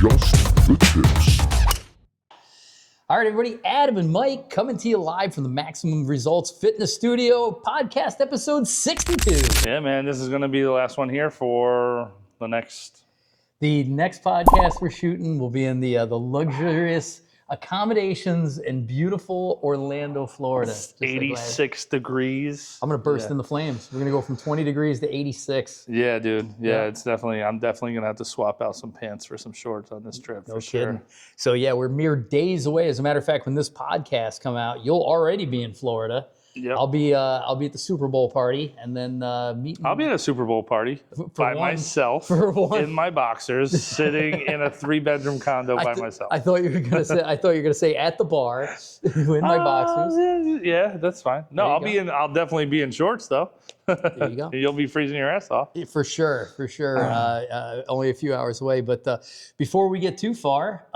Just the tips. All right, everybody, Adam and Mike coming to you live from the Maximum Results Fitness Studio, podcast episode 62. Yeah, man, this is going to be the last one here for the next. The next podcast we're shooting will be in the luxurious accommodations in beautiful Orlando, Florida. Just 86 degrees. I'm going to burst into flames. We're going to go from 20 degrees to 86. Yeah, dude. Yeah, it's definitely, I'm definitely going to have to swap out some pants for some shorts on this trip for sure. Kidding. So yeah, we're mere days away. As a matter of fact, when this podcast come out, you'll already be in Florida. Yep. I'll be at the Super Bowl party and then meeting. I'll be at a Super Bowl party by myself in my boxers, sitting in a 3-bedroom condo by myself. I thought you were gonna say at the bar in my boxers. Yeah, that's fine. No, I'll definitely be in shorts though. There you go. You'll be freezing your ass off. For sure. Only a few hours away. But before we get too far,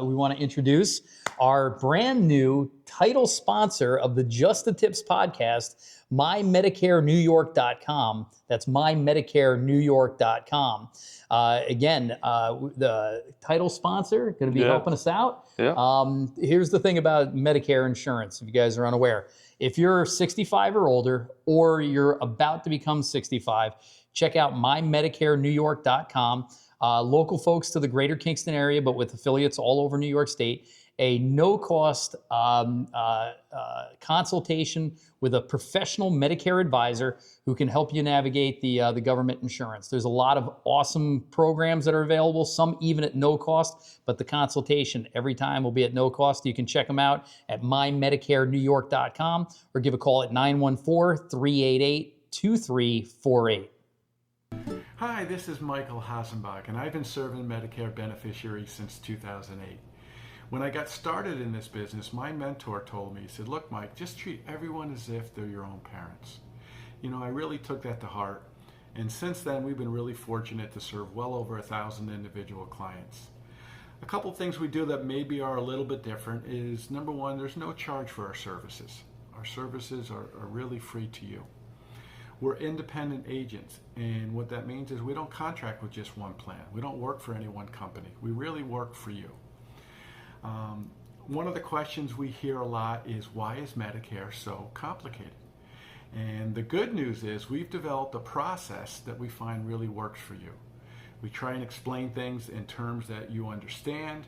we want to introduce our brand new title sponsor of the Just the Tips podcast, MyMedicareNewYork.com. That's MyMedicareNewYork.com. Again, the title sponsor going to be helping us out. Yeah. Here's the thing about Medicare insurance, if you guys are unaware. If you're 65 or older, or you're about to become 65, check out MyMedicareNewYork.com. Local folks to the greater Kingston area, but with affiliates all over New York State. A no-cost consultation with a professional Medicare advisor who can help you navigate the government insurance. There's a lot of awesome programs that are available, some even at no cost, but the consultation every time will be at no cost. You can check them out at MyMedicareNewYork.com or give a call at 914-388-2348. Hi, this is Michael Hasenbalg, and I've been serving Medicare beneficiaries since 2008. When I got started in this business, my mentor told me, he said, look, Mike, just treat everyone as if they're your own parents. You know, I really took that to heart. And since then, we've been really fortunate to serve well over 1,000 individual clients. A couple things we do that maybe are a little bit different is, number one, there's no charge for our services. Our services are really free to you. We're independent agents, and what that means is we don't contract with just one plan. We don't work for any one company. We really work for you. One of the questions we hear a lot is, why is Medicare so complicated? And the good news is we've developed a process that we find really works for you. We try and explain things in terms that you understand.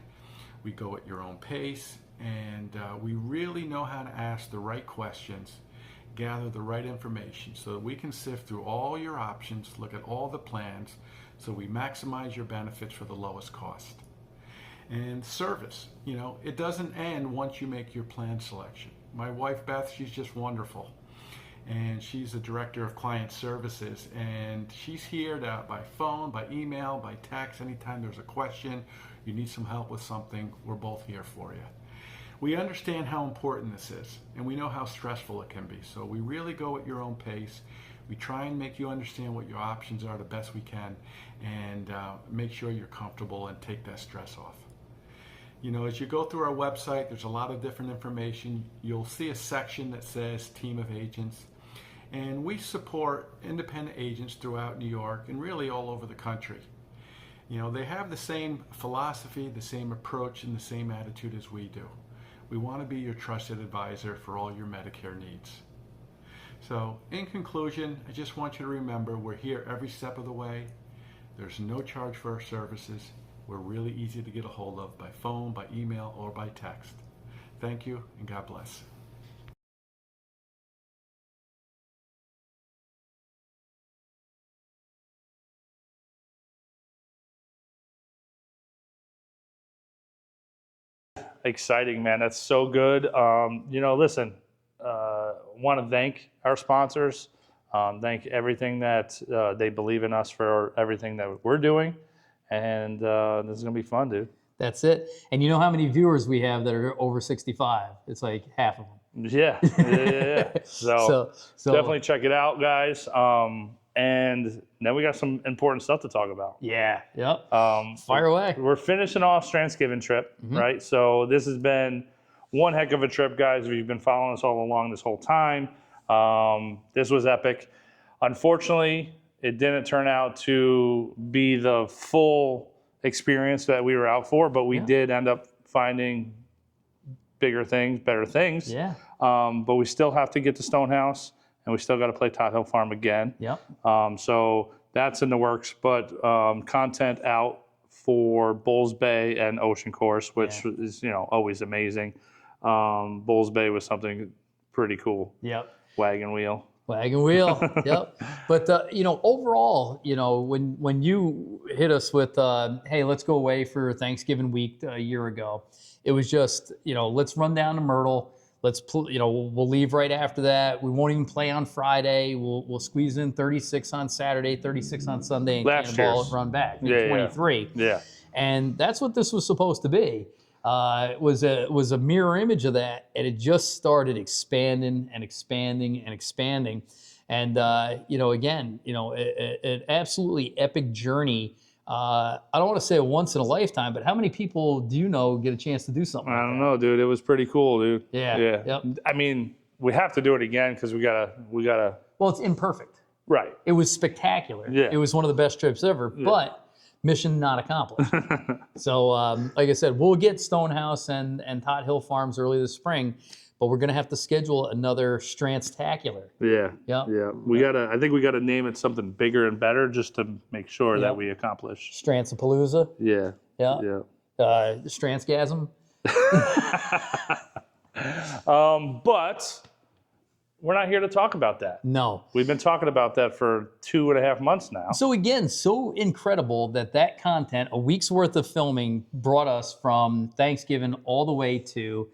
We go at your own pace, and we really know how to ask the right questions, gather the right information so that we can sift through all your options, look at all the plans, so we maximize your benefits for the lowest cost. And service, you know, it doesn't end once you make your plan selection. My wife Beth, she's just wonderful, and she's a director of client services, and she's here by phone, by email, by text. Anytime there's a question, you need some help with something, we're both here for you. We understand how important this is, and we know how stressful it can be, so we really go at your own pace. We try and make you understand what your options are the best we can, and make sure you're comfortable and take that stress off. You know, as you go through our website, there's a lot of different information. You'll see a section that says Team of Agents. And we support independent agents throughout New York and really all over the country. You know, they have the same philosophy, the same approach, and the same attitude as we do. We want to be your trusted advisor for all your Medicare needs. So, in conclusion, I just want you to remember we're here every step of the way. There's no charge for our services. We're really easy to get a hold of by phone, by email, or by text. Thank you, and God bless. Exciting, man. That's so good. You know, listen, want to thank our sponsors. Thank everything that they believe in us for everything that we're doing. And this is going to be fun, dude. That's it. And you know how many viewers we have that are over 65? It's like half of them. Yeah. So definitely check it out, guys. And then we got some important stuff to talk about. Yeah. Yep. Fire away. We're finishing off Thanksgiving trip, right? So this has been one heck of a trip, guys. If you've been following us all along this whole time, this was epic. Unfortunately, it didn't turn out to be the full experience that we were out for, but we did end up finding bigger things, better things. Yeah. But we still have to get to Stonehouse, and we still got to play Tot Hill Farm again. Yep. So that's in the works, but content out for Bulls Bay and Ocean Course, which is, you know, always amazing. Bulls Bay was something pretty cool. Yep. Wagon wheel. Wagon wheel. Yep. But you know, overall, you know, when you hit us with, hey, let's go away for Thanksgiving week a year ago, it was just, you know, let's run down to Myrtle. You know, we'll leave right after that. We won't even play on Friday. We'll squeeze in 36 on Saturday, 36 on Sunday, and cannonball it, run back. 23. Yeah. And that's what this was supposed to be. It was a mirror image of that, and it just started expanding and expanding and expanding. And you know, again, you know, an absolutely epic journey. I don't want to say a once in a lifetime, but how many people do you know get a chance to do something like that? I don't know, dude. It was pretty cool, dude. Yeah. Yeah. Yep. I mean, we have to do it again because we gotta. Well, it's imperfect. Right. It was spectacular. Yeah. It was one of the best trips ever, but mission not accomplished. So, like I said, we'll get Stonehouse and Tot Hill Farms early this spring, but we're going to have to schedule another Strance-tacular. Yeah. Yep. Yeah. We gotta. I think we gotta name it something bigger and better just to make sure that we accomplish. Strance-a-palooza. Yeah. Yeah. Yeah. Strance-gasm. But we're not here to talk about that. No. We've been talking about that for 2.5 months now. So again, so incredible that content, a week's worth of filming, brought us from Thanksgiving all the way to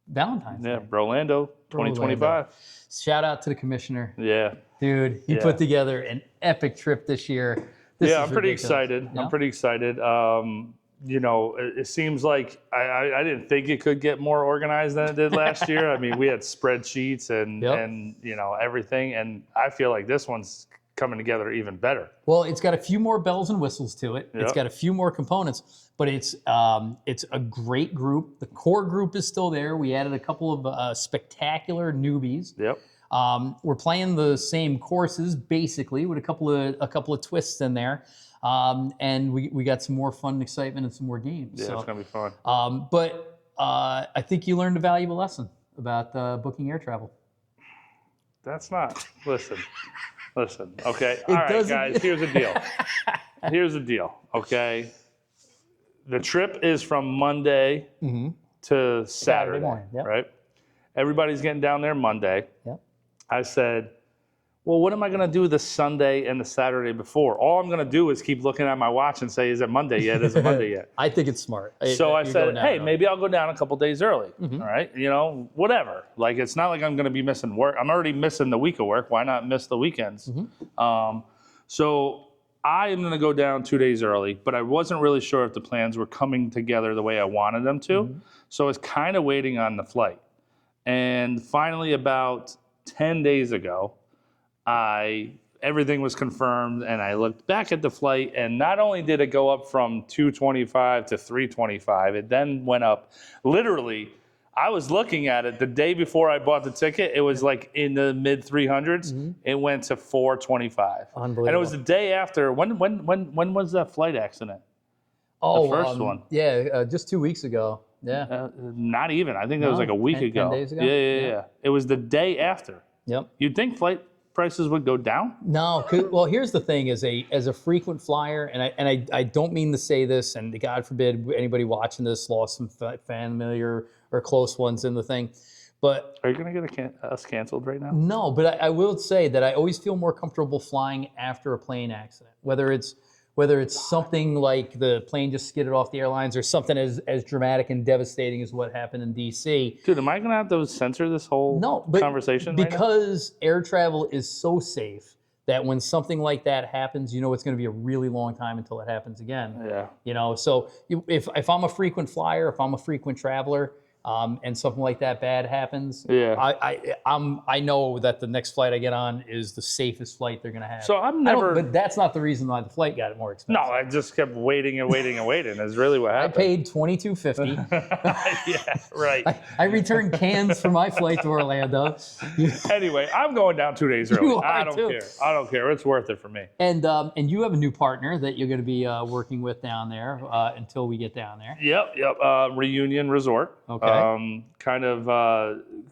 Valentine's Day. Yeah, BROLANDO 2025. Shout out to the commissioner. Yeah. Dude, he put together an epic trip this year. I'm pretty excited. Yeah? I'm pretty excited. You know, it seems like I didn't think it could get more organized than it did last year. I mean, we had spreadsheets and you know, everything, and I feel like this one's coming together even better. Well, it's got a few more bells and whistles to it. Yep. It's got a few more components, but it's a great group. The core group is still there. We added a couple of spectacular newbies. Yep. We're playing the same courses basically with a couple of twists in there. And we got some more fun and excitement and some more games. Yeah, so, it's going to be fun. But I think you learned a valuable lesson about booking air travel. That's not. Listen. Okay. All right, guys, here's the deal. Okay. The trip is from Monday to Saturday morning, right? Everybody's getting down there Monday. Yep. I said, well, what am I going to do the Sunday and the Saturday before? All I'm going to do is keep looking at my watch and say, is it Monday yet? Is it Monday yet? I think it's smart. So I said, hey, maybe I'll go down a couple days early. All right. You know, whatever. Like, it's not like I'm going to be missing work. I'm already missing the week of work. Why not miss the weekends? So I am going to go down 2 days early, but I wasn't really sure if the plans were coming together the way I wanted them to. So I was kind of waiting on the flight. And finally, about 10 days ago, everything was confirmed, and I looked back at the flight, and not only did it go up from 225 to 325, it then went up. Literally, I was looking at it the day before I bought the ticket. It was like in the mid 300s. It went to 425. Unbelievable. And it was the day after. When was that flight accident? Oh, the first one. Yeah, just 2 weeks ago. Yeah. Not even. I think that was like a week 10 ago. 10 days ago? Yeah. It was the day after. Yep. You'd think flight prices would go down? No, well, here's the thing: as a frequent flyer, and I don't mean to say this, and God forbid anybody watching this lost some family or close ones in the thing, but are you going to get us canceled right now? No, but I will say that I always feel more comfortable flying after a plane accident, whether it's something like the plane just skidded off the airlines or something as dramatic and devastating as what happened in D.C. Dude, am I going to have to censor this whole conversation right now? Because air travel is so safe that when something like that happens, you know it's going to be a really long time until it happens again. Yeah. You know, so if I'm a frequent flyer, if I'm a frequent traveler, and something like that bad happens, Yeah. I know that the next flight I get on is the safest flight they're going to have. So I'm never. But that's not the reason why the flight got more expensive. No, I just kept waiting and waiting and waiting. Is really what I happened. paid $22.50. Yeah, right. I returned cans for my flight to Orlando. Anyway, I'm going down 2 days early. You are I don't too. care. I don't care. It's worth it for me. And you have a new partner that you're going to be working with down there until we get down there. Yep. Reunion Resort. Okay. Kind of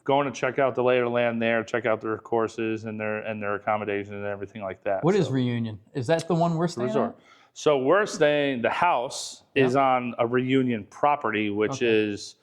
going to check out the lay of the land there, check out their courses and their accommodation and everything like that. What is Reunion? Is that the one we're staying Resort? at? So we're staying. The house is on a Reunion property, which is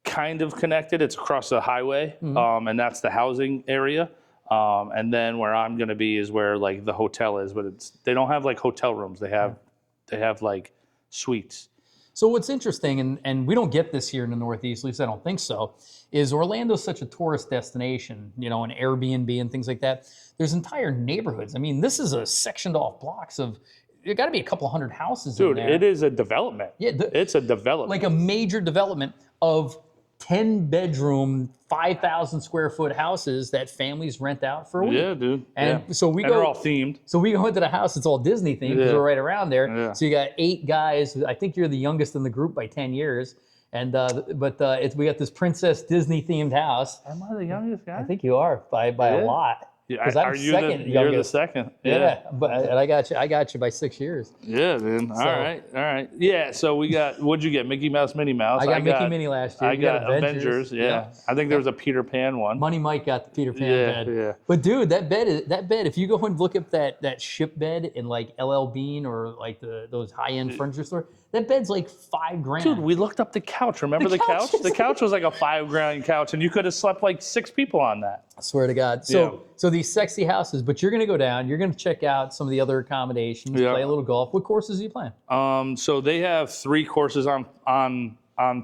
kind of connected. It's across the highway, and that's the housing area. And then where I'm going to be is where like the hotel is, but they don't have like hotel rooms. They have like suites. So what's interesting, and we don't get this here in the Northeast, at least I don't think so, is Orlando's such a tourist destination, and Airbnb and things like that. There's entire neighborhoods. I mean, this is a sectioned off blocks of, there got to be a couple hundred houses in Dude, there. it is a development. Yeah, it's a development. like a major development of 10-bedroom, 5,000 square foot houses that families rent out for a week. Yeah, dude. And so they're all themed. So we go into the house, it's all Disney themed because we're right around there. Yeah. So you got 8 guys. I think you're the youngest in the group by 10 years. And we got this princess Disney themed house. Am I the youngest guy? I think you are by a lot. Yeah, Because I'm second you're the youngest. second. Yeah, and I got you by 6 years. Yeah, man. All right. Yeah, so what'd you get? Mickey Mouse, Minnie Mouse. I got Mickey Minnie last year. I You got Avengers. Yeah. I think there was a Peter Pan one. Money Mike got the Peter Pan bed. Yeah. But dude, that bed, if you go and look up that ship bed in like LL Bean or like those high-end furniture store, that bed's like $5,000. Dude, we looked up the couch. Remember the couch? The couch was like a $5,000 couch, and you could have slept like 6 people on that. I swear to God. So these sexy houses, but you're going to go down, you're going to check out some of the other accommodations, play a little golf. What courses are you playing? So they have 3 courses on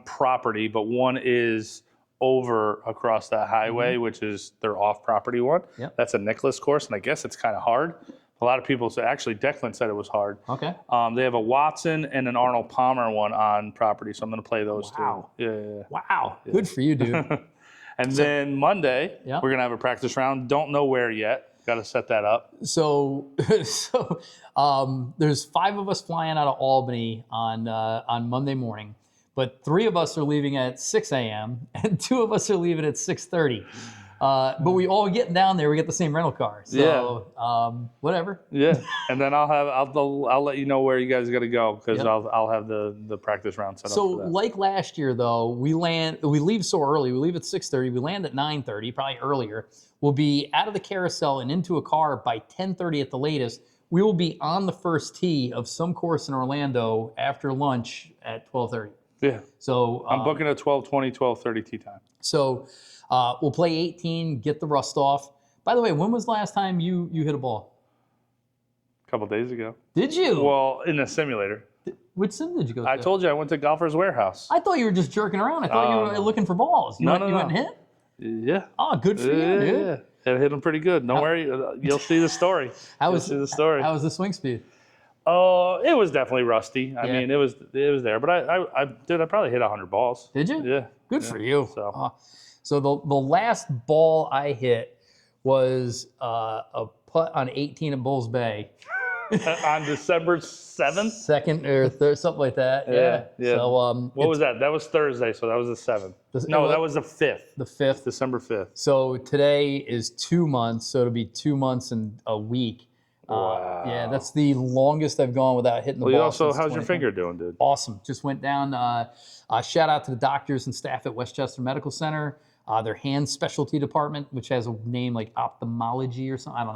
property, but one is over across that highway, which is their off-property one. Yep. That's a Nicholas course, and I guess it's kind of hard. A lot of people say, actually, Declan said it was hard. Okay. They have a Watson and an Arnold Palmer one on property, so I'm going to play those Wow. two. Yeah. Wow. Good for you, dude. And then Monday, Yeah. we're going to have a practice round. Don't know where yet. Got to set that up. So there's 5 of us flying out of Albany on Monday morning, but 3 of us are leaving at 6 a.m. and 2 of us are leaving at 6:30. But we all get down there. We get the same rental car. So whatever. Yeah, and then I'll let you know where you guys got to go because I'll have the practice round set up. So for that. like last year though, we leave so early. We leave at 6:30. We land at 9:30, probably earlier. We'll be out of the carousel and into a car by 10:30 at the latest. We will be on the first tee of some course in Orlando after lunch at 12:30. Yeah. So I'm booking a 12:20, 12:30 tee time. So we'll play 18, get the rust off. By the way, when was the last time you hit a ball? A couple days ago. Did you? Well, in a simulator. Which sim did you go to? I told you I went to Golfer's Warehouse. I thought you were just jerking around. I thought you were looking for balls. You went and hit? Yeah. Oh, good for you, dude. Yeah. I hit them pretty good. Don't worry. You'll see the story. How was the story? How was the swing speed? Oh, it was definitely rusty. I mean, it was there, but I probably hit 100 balls. Did you? Yeah. Good for you. So, the last ball I hit was a putt on 18 at Bulls Bay. on December 7th? Second or third, something like that. Yeah. So what was that? That was Thursday, so that was the 7th. No, that was the 5th. The 5th. December 5th. So today is 2 months, so it'll be 2 months and a week. Wow. Yeah, that's the longest I've gone without hitting the ball. Well, also, since how's your 2020. finger doing, dude? Awesome. Just went down. Shout out to the doctors and staff at Westchester Medical Center. Their hand specialty department, which has a name like ophthalmology or something. I don't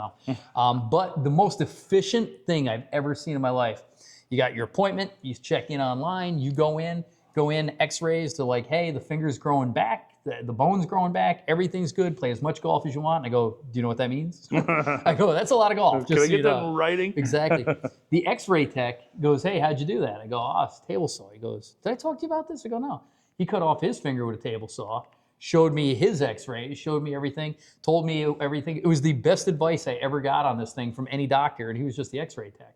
know. But the most efficient thing I've ever seen in my life. You got your appointment. You check in online. You go in x-rays to like, hey, the finger's growing back. The bone's growing back. Everything's good. Play as much golf as you want. And I go, do you know what that means? I go, that's a lot of golf. Can I get that in writing? Exactly. The x-ray tech goes, hey, how'd you do that? I go, it's a table saw. He goes, did I talk to you about this? I go, no. He cut off his finger with a table saw, showed me his x-rays, showed me everything, told me everything. It was the best advice I ever got on this thing from any doctor, and he was just the x-ray tech.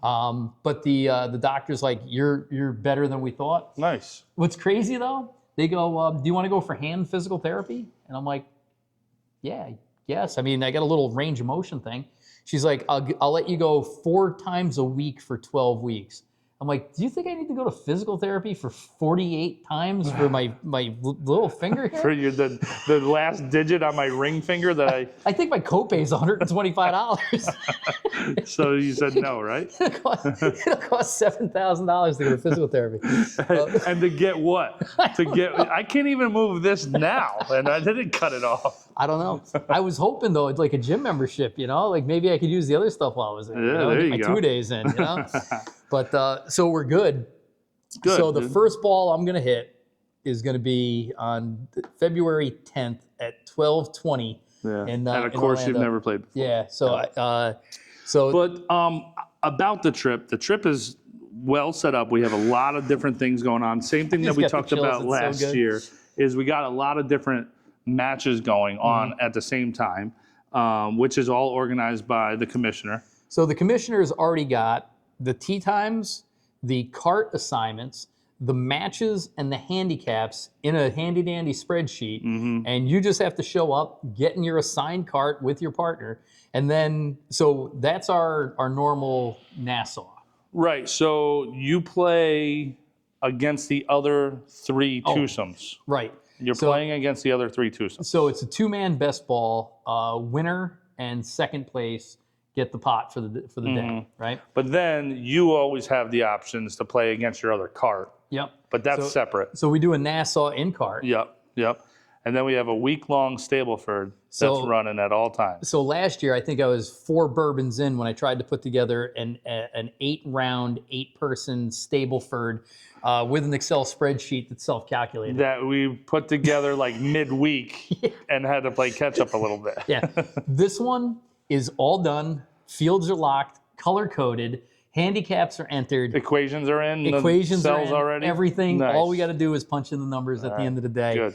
But the doctor's like, you're better than we thought. Nice. What's crazy though, They go, do you want to go for hand physical therapy? And I'm like, yeah, yes. I mean, I got a little range of motion thing. She's like, I'll let you go 4 times a week for 12 weeks. I'm like, do you think I need to go to physical therapy for 48 times for my little finger here? For your, the last digit on my ring finger that I think my copay is $125. So you said no, right? It'll cost $7,000 to go to physical therapy. And to get what? I can't even move this now, and I didn't cut it off. I don't know. I was hoping though, it's like a gym membership, like maybe I could use the other stuff while I was there. Yeah, there you get my go. 2 days in, But so we're good. Good. So the first ball I'm going to hit is going to be on February 10th at 12:20. Yeah. And of course, Orlando. you've never played before. Yeah. So But about the trip is well set up. We have a lot of different things going on. Same thing that Just we got the talked chills. about It's so last good. year is we got a lot of different matches going on at the same time, which is all organized by the commissioner. So the commissioner's already got the tee times, the cart assignments, the matches, and the handicaps in a handy-dandy spreadsheet. And you just have to show up, get in your assigned cart with your partner. And then, so that's our normal Nassau. Right. So you play against the other 3 twosomes. Right. You're playing against the other 3 twosomes. So it's a 2-man best ball. Winner and second place get the pot for the day, right? But then you always have the options to play against your other cart. Yep. But that's separate. So we do a Nassau in cart. Yep. And then we have a week-long Stableford that's running at all times. So last year, I think I was 4 bourbons in when I tried to put together an 8-round, 8-person Stableford with an Excel spreadsheet that's self-calculated. That we put together like midweek and had to play catch-up a little bit. Yeah. This one is all done. Fields are locked, color-coded. Handicaps are entered. Equations are in. Equations the cells are in. already. Everything. Nice. All we got to do is punch in the numbers at the end of the day. Good.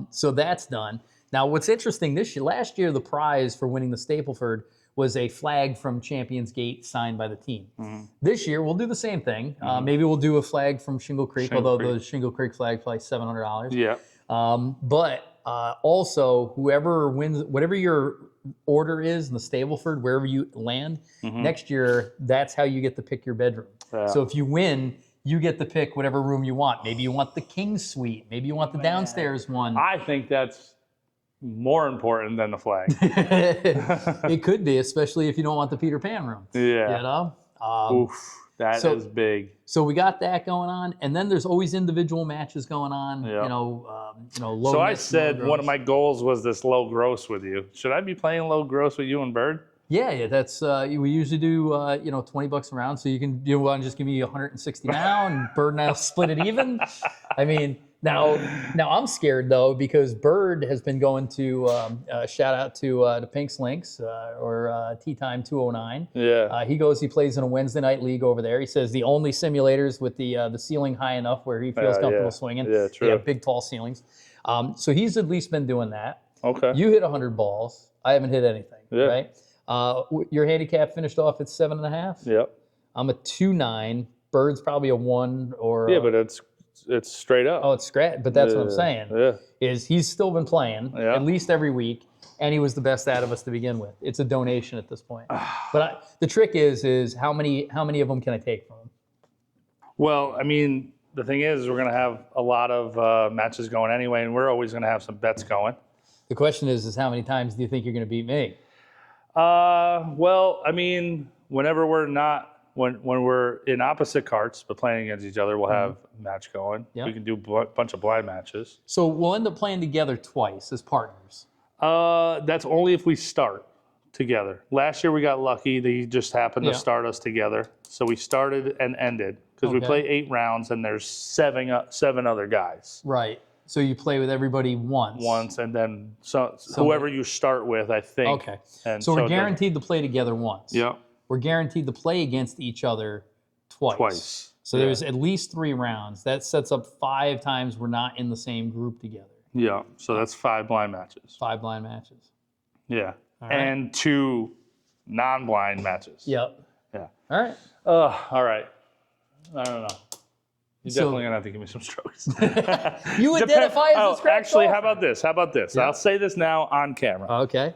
So that's done. Now, what's interesting last year, the prize for winning the Stapleford was a flag from Champions Gate signed by the team. This year, we'll do the same thing. Maybe we'll do a flag from Shingle Creek, although the Shingle Creek flag probably $700. Yeah. But also, whoever wins, whatever your order is in the Stableford, wherever you land, next year, that's how you get to pick your bedroom. So if you win, you get to pick whatever room you want. Maybe you want the king suite. Maybe you want the downstairs one. I think that's more important than the flag. It could be, especially if you don't want the Peter Pan room. Yeah. Oof, that is big. So we got that going on, and then there's always individual matches going on. Yeah. Low. So I net, said low one of gross. my goals was this low gross with you. Should I be playing low gross with you and Bird? Yeah, that's we usually do $20 a round. So you want to just give me 160 now, and Bird and I'll split it even. I mean, now I'm scared though, because Bird has been going to shout out to Pink's Links or Tea Time 209. Yeah. He plays in a Wednesday night league over there. He says the only simulators with the ceiling high enough where he feels comfortable swinging. Yeah, true. They have big tall ceilings. So he's at least been doing that. Okay. You hit 100 balls. I haven't hit anything. Yeah. Right. Your handicap finished off at 7.5. Yep. I'm a 2.9. Bird's probably a 1 or. Yeah, but it's straight up. Oh, it's scratch. But that's what I'm saying. Yeah. Is he's still been playing Yeah. at least every week, and he was the best out of us to begin with. It's a donation at this point. But the trick is how many of them can I take from him? Well, I mean, the thing is, we're going to have a lot of matches going anyway, and we're always going to have some bets going. The question is how many times do you think you're going to beat me? Well, I mean, whenever we're not, when we're in opposite carts but playing against each other, we'll have a match going. Yep. We can do a bunch of blind matches. So we'll end up playing together twice as partners. That's only if we start together. Last year we got lucky. They just happened to start us together. So we started and ended because we play 8 rounds and there's seven other guys. Right. So you play with everybody once. And then whoever you start with, I think. Okay. And so we're guaranteed to play together once. Yeah. We're guaranteed to play against each other twice. So there's at least 3 rounds. That sets up 5 times we're not in the same group together. Yeah. So that's 5 blind matches. 5 blind matches. Yeah. right. And 2 non-blind matches. Yep. Yeah. All right. All right. I don't know. You're definitely gonna have to give me some strokes. You identify as a scratch Actually, golfer. how about this? How about this? Yeah. I'll say this now on camera. Okay.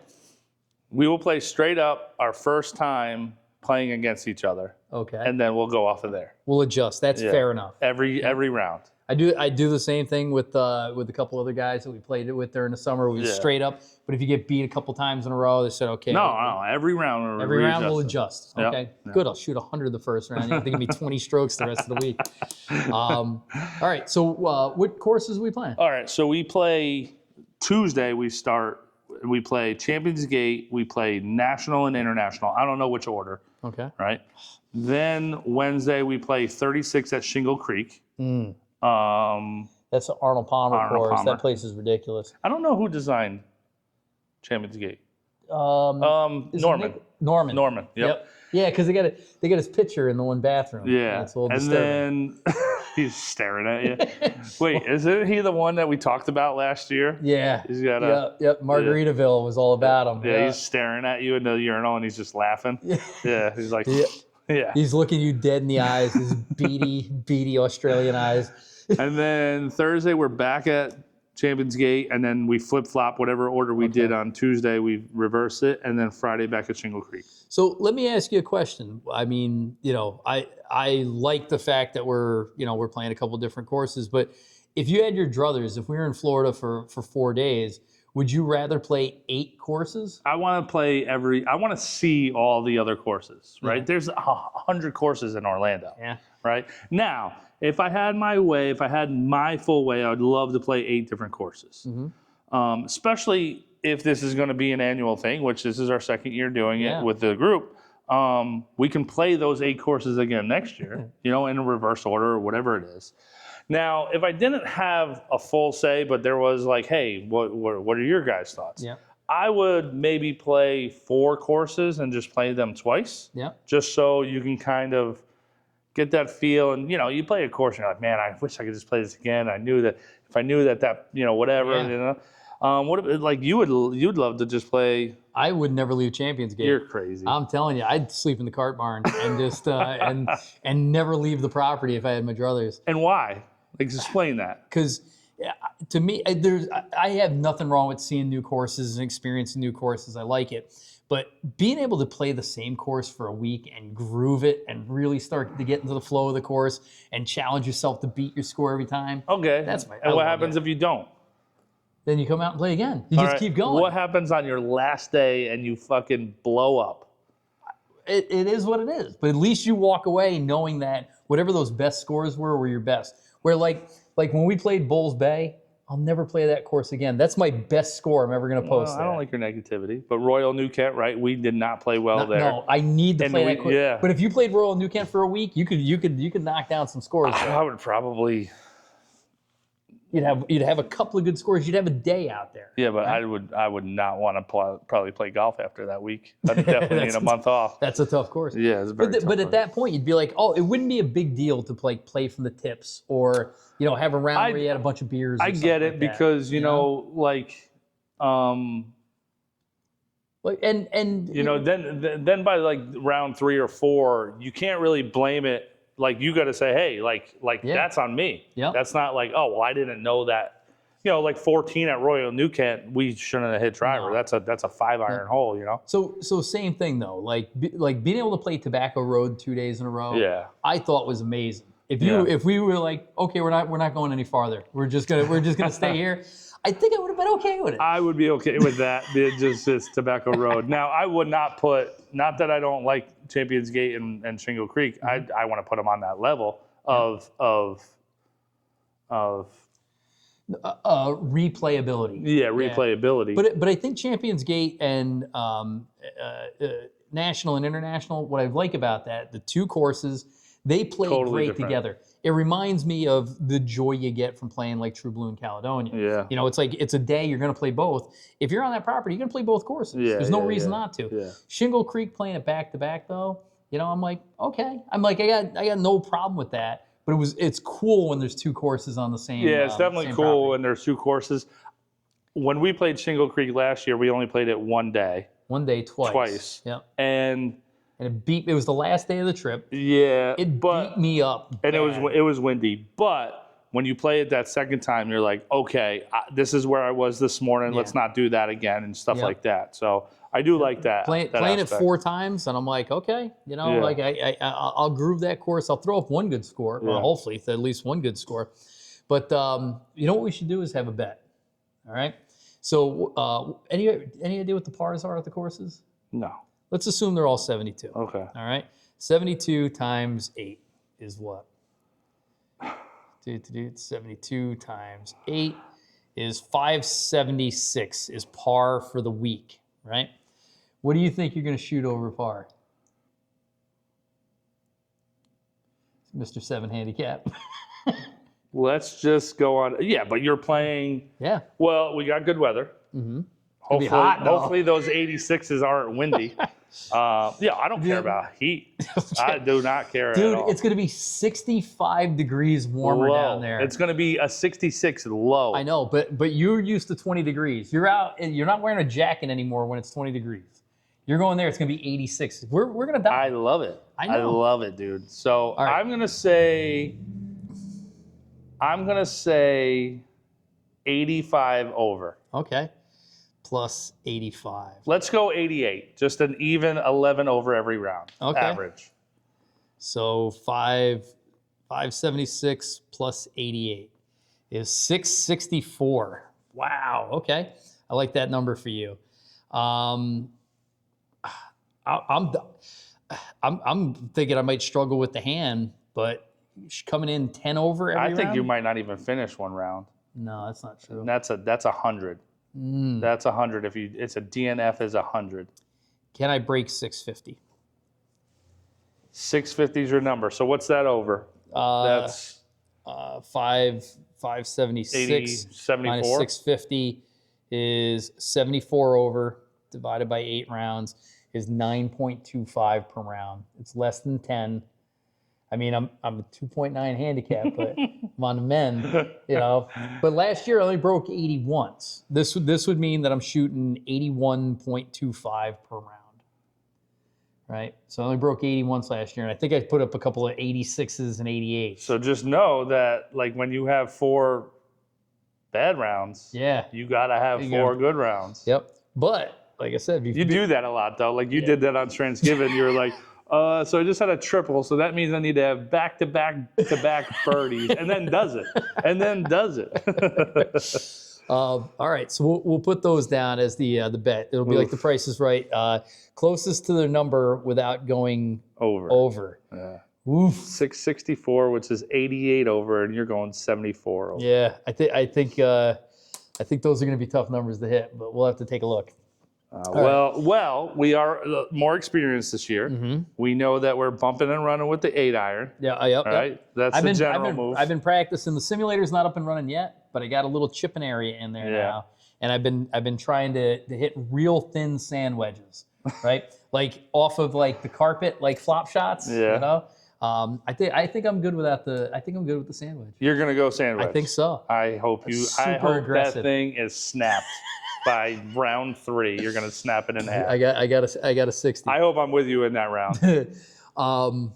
We will play straight up our first time playing against each other, Okay. and then we'll go off of there. We'll adjust. That's Yeah. fair enough. Every round. I do the same thing with a couple other guys that we played it with during the summer. We straight up. But if you get beat a couple times in a row, they said, okay. No, every round. Every round we'll adjust. Yep. Okay, Yep. good. I'll shoot 100 the first round. You have to give me 20 strokes the rest of the week. All right. So what courses are we playing? All right. So we play Tuesday. We play Champions Gate. We play National and International. I don't know which order. Okay. Right. Then Wednesday we play 36 at Shingle Creek. That's the Arnold Palmer course. That place is ridiculous. I don't know who designed Champions Gate. Norman. Yep. Yeah, because they got his picture in the one bathroom. Yeah. It's a little and disturbing. then he's staring at you. Wait, isn't he the one that we talked about last year? Yeah. He's got Yep. Margaritaville was all about him. Yeah, he's staring at you in the urinal and he's just laughing. Yeah. He's like, yeah. He's looking you dead in the eyes, his beady Australian eyes. And then Thursday we're back at Champions Gate, and then we flip-flop whatever order we did on Tuesday. We reverse it, and then Friday back at Shingle Creek. So let me ask you a question. I mean, I like the fact that we're playing a couple different courses, but if you had your druthers, if we were in Florida for 4 days, would you rather play 8 courses? I want to play I want to see all the other courses, right? Yeah. There's 100 courses in Orlando, Yeah. right? Now, if I had my way, if I had my full way, I would love to play 8 different courses. Mm-hmm. Especially if this is going to be an annual thing, which this is our second year doing it with the group. We can play those 8 courses again next year, in a reverse order or whatever it is. Now, if I didn't have a full say, but there was like, hey, what are your guys' thoughts? Yeah. I would maybe play 4 courses and just play them twice. Yeah. Just so you can kind of get that feel. And, you play a course and you're like, man, I wish I could just play this again. I knew that if I knew that, whatever, Yeah. you'd love to just play. I would never leave Champions Gate. You're crazy. I'm telling you, I'd sleep in the cart barn and just and never leave the property if I had my druthers. And why? Explain that. Because to me, I have nothing wrong with seeing new courses and experiencing new courses. I like it. But being able to play the same course for a week and groove it and really start to get into the flow of the course and challenge yourself to beat your score every time. Okay. That's and what happens if you don't? Then you come out and play again. You just keep going. What happens on your last day and you fucking blow up? It is what it is. But at least you walk away knowing that whatever those best scores were your best. Where like when we played Bulls Bay, I'll never play that course again. That's my best score I'm ever going to post. I don't like your negativity. But Royal New Kent, right? We did not play well there. No, I need to play that course. Yeah. But if you played Royal New Kent for a week, you could knock down some scores. I would probably. You'd have a couple of good scores. You'd have a day out there. Yeah, but right? I would not want to probably play golf after that week. I'd definitely need a month off. That's a tough course. Yeah, it's very tough. But at that point, you'd be like, oh, it wouldn't be a big deal to play from the tips or have a round where you had a bunch of beers. I get it because then by like round 3 or 4, you can't really blame it. Like you got to say, hey, that's on me. Yeah. That's not like, oh, well, I didn't know that. Like 14 at Royal New Kent, we shouldn't have hit driver. No. That's a 5-iron hole, So same thing though. Like being able to play Tobacco Road 2 days in a row. Yeah. I thought was amazing. If we were like, okay, we're not going any farther. We're just gonna stay here. I think I would have been okay with it. I would be okay with that. Just Tobacco Road. Now I would not not that I don't like Champions Gate and Shingle Creek. Mm-hmm. I want to put them on that level of replayability. Yeah, replayability. Yeah. But I think Champions Gate and National and International, what I like about that, the 2 courses, they play totally great different. Together. It reminds me of the joy you get from playing like True Blue in Caledonia. Yeah. It's like it's a day you're going to play both. If you're on that property, you're going to play both courses. Yeah, There's no reason not to. Yeah. Shingle Creek playing it back to back though, I'm like, okay. I'm like, I got no problem with that. But it's cool when there's 2 courses on the same. Yeah, it's definitely cool property. when there's 2 courses. When we played Shingle Creek last year, we only played it one day. One day, twice. Twice. Yep. And and it was the last day of the trip. Yeah, It beat me up. and bad. it was windy. But when you play it that second time, you're like, okay, this is where I was this morning. Yeah. Let's not do that again and stuff Yep. like that. So I do like that. Playing it aspect. 4 times, and I'm like, okay, you know, Yeah. like I'll groove that course. I'll throw up one good score. Well, Yeah. hopefully, at least one good score. But you know what we should do is have a bet. All right. So any idea what the pars are at the courses? No. Let's assume they're all 72. Okay. All right. 72 times 8 is what? 72 times 8 is 576 is par for the week, right? What do you think you're going to shoot over par? Mr. 7 handicap. Let's just go on. Yeah, but you're playing. Yeah. Well, we got good weather. Mm-hmm. Hopefully, hot, though. hopefully those 86s aren't windy. Yeah, I don't care about heat. I do not care at Dude, all. it's going to be 65 degrees warmer low. down there. It's going to be a 66 low. I know, but you're used to 20 degrees. You're out and you're not wearing a jacket anymore when it's 20 degrees. You're going there, it's going to be 86. We're going to die. I love it. I know. love it, dude. So All right. I'm going to say 85 over. Okay. Plus 85. Let's go 88. Just an even 11 over every round. Okay. Average. So 576 plus 88 is 664. Wow. Okay. I like that number for you. I'm thinking I might struggle with the hand, but coming in 10 over every round? I think you might not even finish one round. No, that's not true. And that's 100. That's 100. It's a DNF is 100. Can I break 650? 650 is your number. So what's that over? That's 576 80, 74? minus 650 is 74 over, divided by 8 rounds is 9.25 per round. It's less than 10. I mean, I'm a 2.9 handicap, but I'm on the mend, you know. But last year I only broke 80 once. This would mean that I'm shooting 81.25 per round, right? So I only broke 80 once last year, and I think I put up a couple of 86s and 88s. So just know that, like, when you have 4 bad rounds, Yeah. you got to have You 4 good rounds. Yep. But like I said, You do that a lot, though. Like, you did that on Thanksgiving. You were like, so I just had a triple, so that means I need to have back-to-back birdies, and then does it. All right, so we'll put those down as the bet. It'll be like the Price is Right, closest to the number without going over. Yeah. Oof. 664, which is 88 over, and you're going 74 over. Yeah, I think those are going to be tough numbers to hit, but we'll have to take a look. Well, we are more experienced this year. Mm-hmm. We know that we're bumping and running with the 8-iron. Yeah, All right, that's the general move. I've been practicing. The simulator's not up and running yet, but I got a little chipping area in there now, and I've been trying to hit real thin sand wedges, right? Like off of like the carpet, like flop shots. Yeah. You know. I think I'm good without the. I think I'm good with the sand wedge. You're gonna go sandwich. I think so. I hope Super aggressive. that thing is snapped by round 3. You're gonna snap it in half. I got a 60. I hope I'm with you in that round. All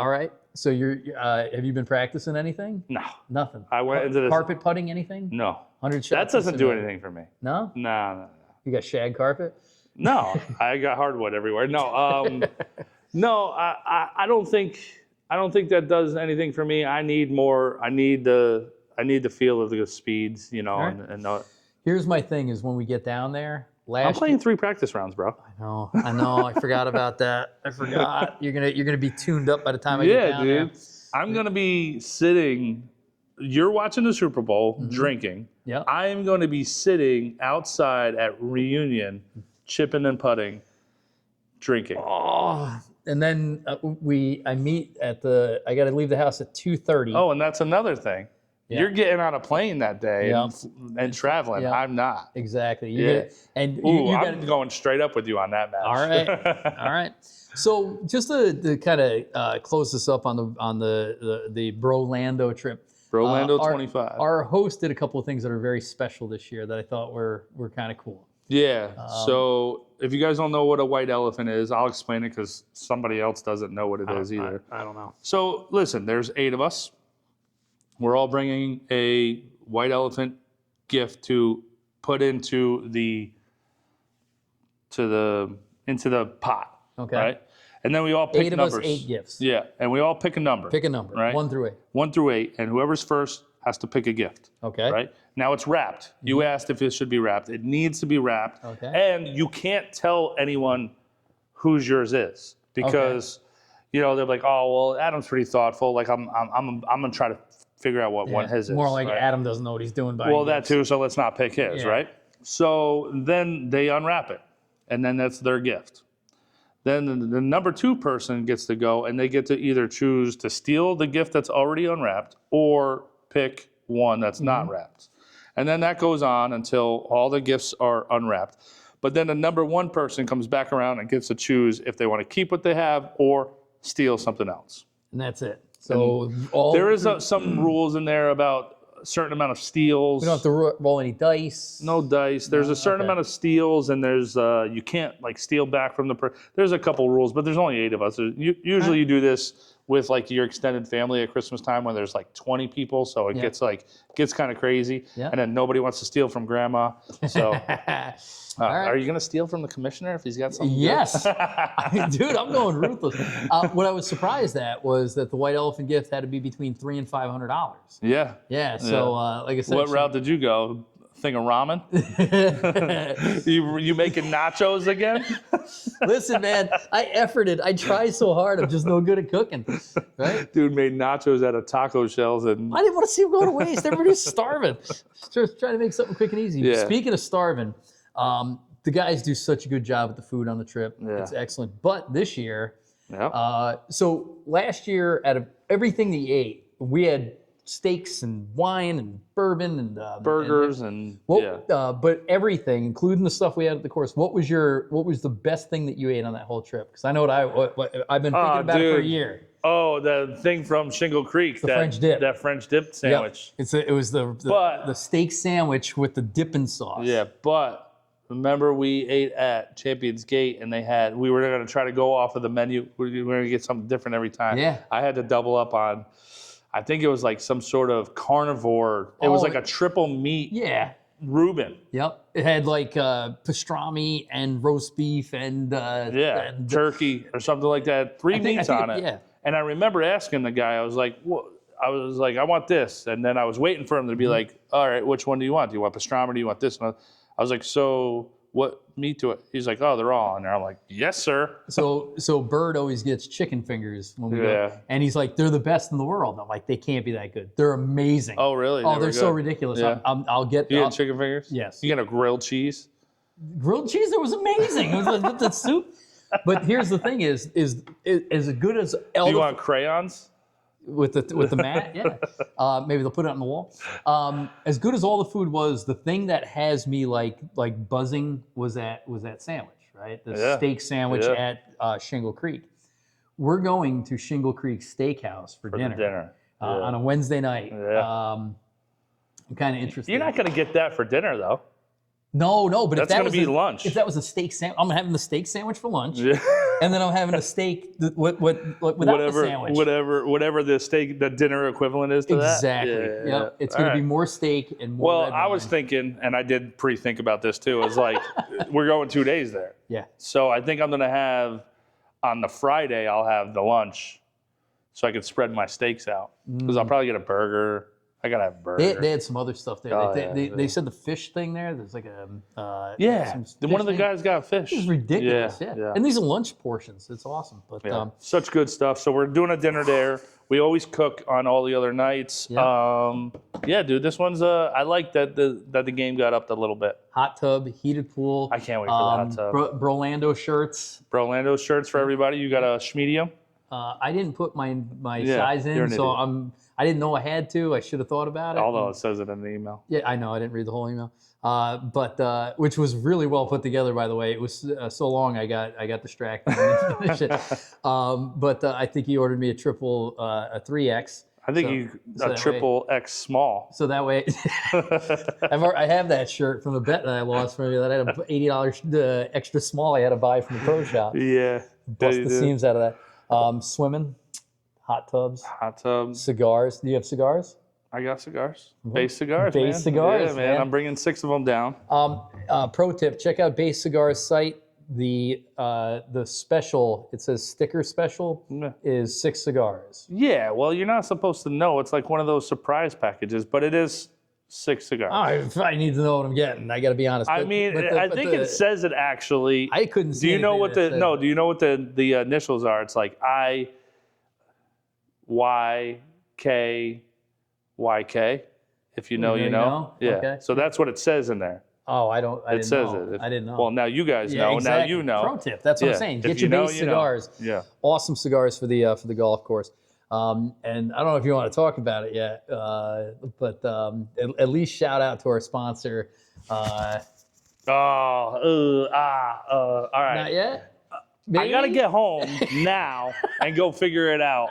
right. So have you been practicing anything? No, Nothing. I went into this. Carpet putting anything? No, 100 shots. that doesn't in do simulator. anything for me. No? No. You got shag carpet? No, I got hardwood everywhere. No, no, I don't think that does anything for me. I need more. I need the feel of the speeds, you know. Right. And Here's my thing: is when we get down there. I'm playing 3 practice rounds, bro. I know. I forgot about that. I forgot. You're gonna be tuned up by the time I get down dude. there. I'm gonna be sitting. You're watching the Super Bowl, drinking. Yeah. I am going to be sitting outside at Reunion, chipping and putting, drinking. Oh, and then I meet at the. I got to leave the house at 2:30. Oh, and that's another thing. Yeah. You're getting on a plane that day Yeah. and traveling. Yeah. I'm not. Exactly. I'm going straight up with you on that match. All right. All right. So just to kind of close this up on the BROLANDO trip. BROLANDO 25. Our host did a couple of things that are very special this year that I thought were kind of cool. Yeah. So if you guys don't know what a white elephant is, I'll explain it because somebody else doesn't know what it is either. I don't know. So listen, there's 8 of us. We're all bringing a white elephant gift to put into the pot. Okay. Right. And then we all pick 8 of numbers. us, 8 gifts. Yeah. And we all pick a number. Pick a number, Right. 1 through 8. 1 through 8, and whoever's first has to pick a gift. Okay. Right? Now it's wrapped. You asked if it should be wrapped. It needs to be wrapped. Okay. And you can't tell anyone whose yours is because you know they're like, oh well, Adam's pretty thoughtful. Like I'm gonna try to figure out what one his is. More like right? Adam doesn't know what he's doing. Well, that too. So let's not pick his, Yeah. right? So then they unwrap it, and then that's their gift. Then the number 2 person gets to go, and they get to either choose to steal the gift that's already unwrapped or pick one that's not wrapped. And then that goes on until all the gifts are unwrapped. But then the number 1 person comes back around and gets to choose if they want to keep what they have or steal something else. And that's it. So There is some rules in there about a certain amount of steals. we don't have to roll any dice. No dice. There's a certain amount of steals, and there's you can't like steal back from the There's a couple rules, but there's only 8 of us. Usually you do this with like your extended family at Christmas time when there's like 20 people, so it gets kind of crazy, Yeah. and then nobody wants to steal from grandma. So right. are you gonna steal from the commissioner if he's got something? good? Yes. Dude, I'm going ruthless. What I was surprised at was that the white elephant gift had to be between $300 and $500. Yeah. Yeah. So, like I said, What route did you go? Thing of ramen? you making nachos again? Listen, man, I efforted. I tried so hard. I'm just no good at cooking. Right? Dude made nachos out of taco shells and I didn't want to see them go to waste. Everybody's starving. Just trying to make something quick and easy. Yeah. Speaking of starving, the guys do such a good job with the food on the trip. Yeah. It's excellent. But this year, yeah. so last year, out of everything they ate, we had steaks and wine and bourbon and burgers but everything, including the stuff we had at the course. What was the best thing that you ate on that whole trip? Because I know what I've been thinking about it for a year. Oh, the thing from Shingle Creek, that French dip. that French dip sandwich. Yep. It was the steak sandwich with the dipping sauce. Yeah, but remember we ate at Champions Gate and we were going to try to go off of the menu. We were going to get something different every time. Yeah. I had to double up on. I think it was like some sort of carnivore. It was like a triple meat. Yeah. Reuben. Yep. It had like pastrami and roast beef and turkey or something like that. 3 meats on it. Yeah. And I remember asking the guy, I was like, I want this. And then I was waiting for him to be like, all right, which one do you want? Do you want pastrami or do you want this? And I was like, so what meat to it? He's like, oh, they're all on there. I'm like, yes, sir. So Bird always gets chicken fingers when we go. And he's like, they're the best in the world. I'm like, they can't be that good. They're amazing. Oh, really? Oh, they're so ridiculous. Yeah. I'll get You get chicken fingers? Yes. You get a grilled cheese? Grilled cheese, it was amazing. It was like the soup. But here's the thing is as good as Do you want crayons? with the mat, yeah. Maybe they'll put it on the wall. As good as all the food was, the thing that has me like buzzing was that sandwich, right? The steak sandwich at Shingle Creek. We're going to Shingle Creek Steakhouse for dinner. On a Wednesday night. Yeah. I'm kind of interested. You're not going to get that for dinner, though. No, but that's going to be lunch. If that was a steak sandwich, I'm having the steak sandwich for lunch, and then I'm having a steak without the sandwich. Whatever the dinner equivalent is to that. Exactly. Yeah. It's going to be more steak and more. Well, I was thinking, and I did pre-think about this too. Is like we're going 2 days there. Yeah. So I think I'm going to have on the Friday. I'll have the lunch, so I can spread my steaks out because I'll probably get a burger. I gotta have a burger. They had some other stuff there. Oh, they said the fish thing there. There's like a one of the guys got fish. It was ridiculous. Yeah. And these are lunch portions. It's awesome. But such good stuff. So we're doing a dinner there. We always cook on all the other nights. Yeah. Dude, this one's I like that the game got upped a little bit. Hot tub, heated pool. I can't wait for the hot tub. BROLANDO shirts. BROLANDO shirts for everybody. You got a medium? I didn't put my size in, so I didn't know I had to. I should have thought about it. Although it says it in the email. Yeah, I know. I didn't read the whole email. But which was really well put together, by the way. It was so long I got distracted. But I think he ordered me a 3X. I think So a that triple X small. So that way, I have that shirt from a bet that I lost from you that I had a $80 extra small I had to buy from the pro shop. Yeah. Bust the seams out of that. Swimming, hot tubs, Hot tubs. cigars. Do you have cigars? I got cigars. Base cigars, Base man. cigars, Yeah, man. I'm bringing 6 of them down. Pro tip: check out Base Cigars site. The special, it says sticker special, is 6 cigars. Yeah, well, you're not supposed to know. It's like one of those surprise packages, but it is 6 cigars. I need to know what I'm getting. I got to be honest. I think it says it actually. I couldn't see. Do you know what do you know what the initials are? It's like I, Y, K, Y, K. If you know, you know. Yeah. Okay. So that's what it says in there. Oh, I didn't know. It. I didn't know. Well, now you guys know. Exactly. Now you know. Pro tip. That's what I'm saying. Get your Base cigars. Yeah. Awesome cigars for the golf course. And I don't know if you want to talk about it yet, but at least shout out to our sponsor. All right. Not yet? I got to get home now and go figure it out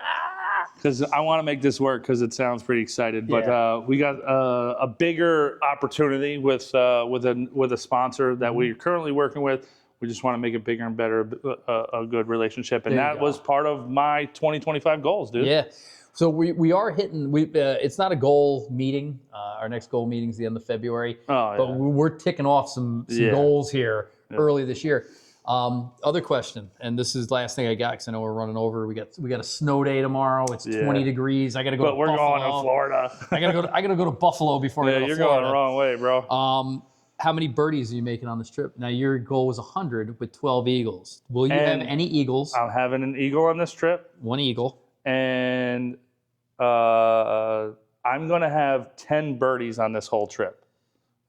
because I want to make this work because it sounds pretty excited. But we got a bigger opportunity with a sponsor that we're currently working with. We just want to make it bigger and better, a good relationship. And that was part of my 2025 goals, dude. Yeah. So we are hitting, it's not a goal meeting. Our next goal meeting is the end of February. But we're ticking off some goals here early this year. Other question, and this is the last thing I got because I know we're running over. We got a snow day tomorrow. It's 20 degrees. I got to go to Buffalo. But we're going to Florida. I got to go to Buffalo before I go to Florida. Yeah, you're going the wrong way, bro. How many birdies are you making on this trip? Now, your goal was 100 with 12 eagles. Will you have any eagles? I'm having an eagle on this trip. 1 eagle. And I'm going to have 10 birdies on this whole trip.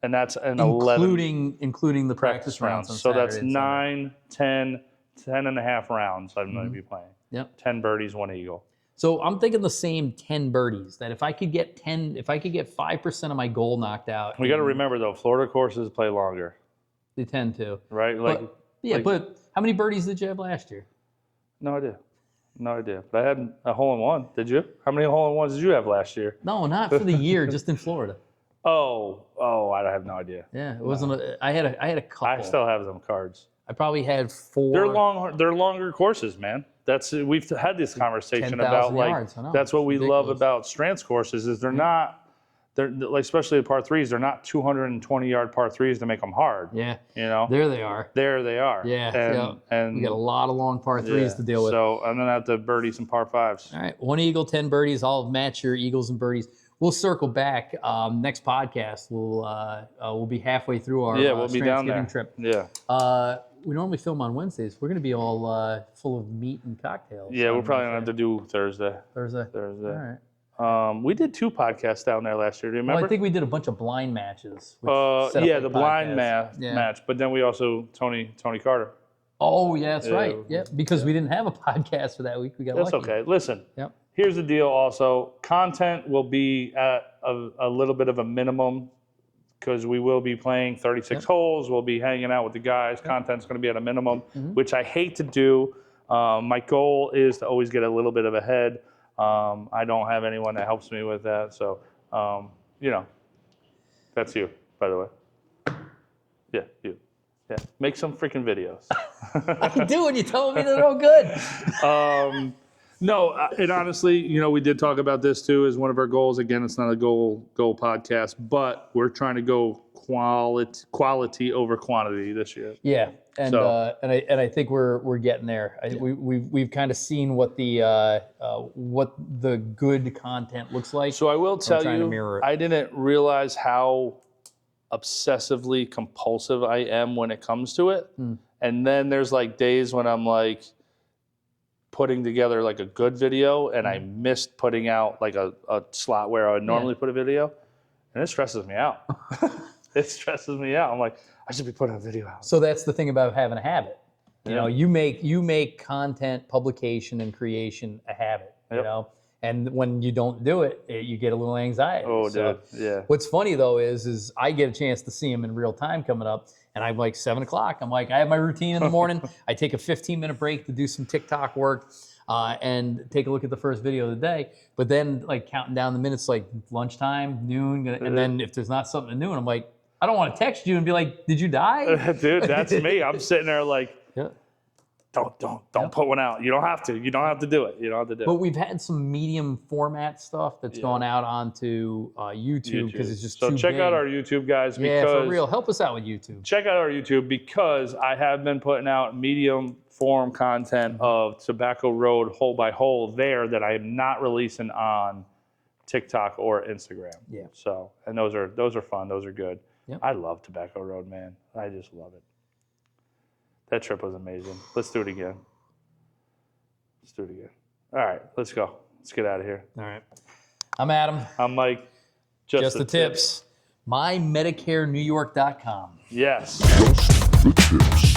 And that's an 11. Including the practice rounds on So Saturday that's 9, 10 and a half rounds I'm going to be playing. Yep. 10 birdies, 1 eagle. So I'm thinking the same 10 birdies. That if I could get 5% of my goal knocked out. We got to remember though, Florida courses play longer. They tend to, right? But how many birdies did you have last year? No idea. But I had a hole-in-one. Did you? How many hole-in-ones did you have last year? No, not for the year, just in Florida. Oh, I have no idea. Yeah, it wasn't. I had a couple. I still have them cards. I probably had 4. They're longer courses, man. We've had this conversation about yards, that's what we love about strengths courses is they're like especially the par 3s, they're not 220-yard par 3s to make them hard. Yeah. You know. There they are. Yeah. And we got a lot of long par 3s to deal with. So I'm gonna have to birdie some par 5s. All right, 1 eagle, 10 birdies. I'll match your eagles and birdies. We'll circle back. Next podcast, we'll be halfway through our we'll be down there. trip. Yeah. We normally film on Wednesdays. We're going to be all full of meat and cocktails. Yeah, we're probably going to have to do Thursday. Thursday. All right. We did 2 podcasts down there last year. Do you remember? Well, I think we did a bunch of blind matches. The blind match. But then we also Tony Carter. Oh, yeah, that's right. Yeah, because we didn't have a podcast for that week. We got lucky. That's okay. Listen. Yep. Here's the deal also. Content will be at a little bit of a minimum because we will be playing 36 holes. We'll be hanging out with the guys. Content's going to be at a minimum, which I hate to do. My goal is to always get a little bit of a head. I don't have anyone that helps me with that. So, that's you, by the way. Yeah, you. Yeah, make some freaking videos. I do, and you tell me they're no good. No, and honestly, we did talk about this too as one of our goals. Again, it's not a goal podcast, but we're trying to go quality over quantity this year. Yeah, and I think we're getting there. We've kind of seen what the good content looks like. So I will tell you, I didn't realize how obsessively compulsive I am when it comes to it. And then there's like days when I'm like putting together like a good video and I missed putting out like a slot where I would normally put a video, and it stresses me out. It stresses me out. I'm like, I should be putting a video out. So that's the thing about having a habit. You make content publication and creation a habit. And when you don't do it, you get a little anxiety. Oh, dude. Yeah. What's funny though is I get a chance to see them in real time coming up, and I'm like 7 o'clock. I'm like, I have my routine in the morning. I take a 15-minute break to do some TikTok work. and take a look at the first video of the day. But then like counting down the minutes, like lunchtime, noon, and then if there's not something new, and I'm like, I don't want to text you and be like, did you die? Dude, that's me. I'm sitting there like, Yeah. don't put one out. You don't have to. You don't have to do it. You don't have to do it. But we've had some medium format stuff that's gone out onto YouTube because it's just so too check big. out our YouTube, guys. Yeah, Because for real. Help us out with YouTube. check out our YouTube because I have been putting out medium form content of Tobacco Road hole by hole there that I am not releasing on TikTok or Instagram. Yeah. So, and those are fun. Those are good. Yep. I love Tobacco Road, man. I just love it. That trip was amazing. Let's do it again. Let's do it again. All right, let's go. Let's get out of here. All right. I'm Adam. I'm Mike. Just the tips. MyMedicareNewYork.com. Yes. Just the tips.